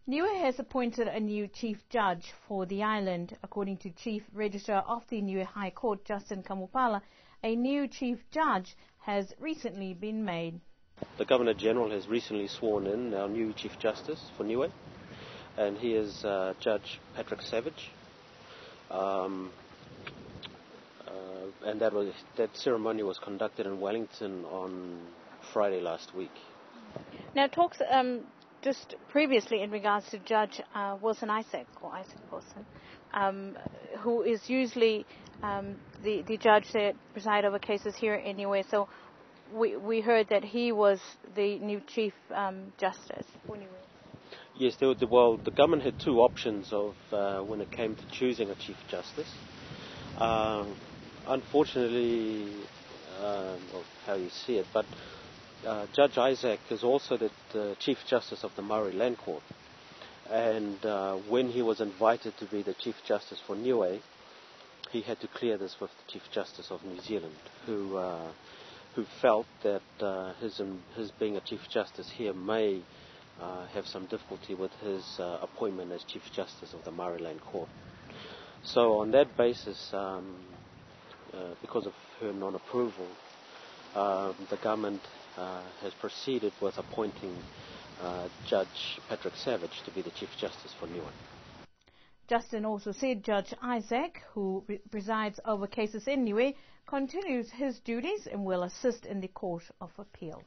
Niue has appointed a new Chief Judge for the island. According to Chief Registrar of the Niue High Court, Justin Kamupala, a new Chief Judge has recently been made. The Governor-General has recently sworn in our new Chief Justice for Niue, and he is Judge Patrick Savage. And that ceremony was conducted in Wellington on Friday last week. Now, talks just previously in regards to Judge Wilson Isaac, or Isaac Wilson, who is usually the judge that presides over cases here anyway. So we heard that he was the new Chief Justice. Yes, the government had two options of when it came to choosing a Chief Justice. Unfortunately, how you see it, but Judge Isaac is also the Chief Justice of the Maori Land Court. And when he was invited to be the Chief Justice for Niue, he had to clear this with the Chief Justice of New Zealand, who felt that his being a Chief Justice here may have some difficulty with his appointment as Chief Justice of the Maori Land Court. So on that basis, because of her non-approval, the government has proceeded with appointing Judge Patrick Savage to be the Chief Justice for Niue. Justin also said Judge Isaac, who presides over cases in Niue, continues his duties and will assist in the Court of Appeal.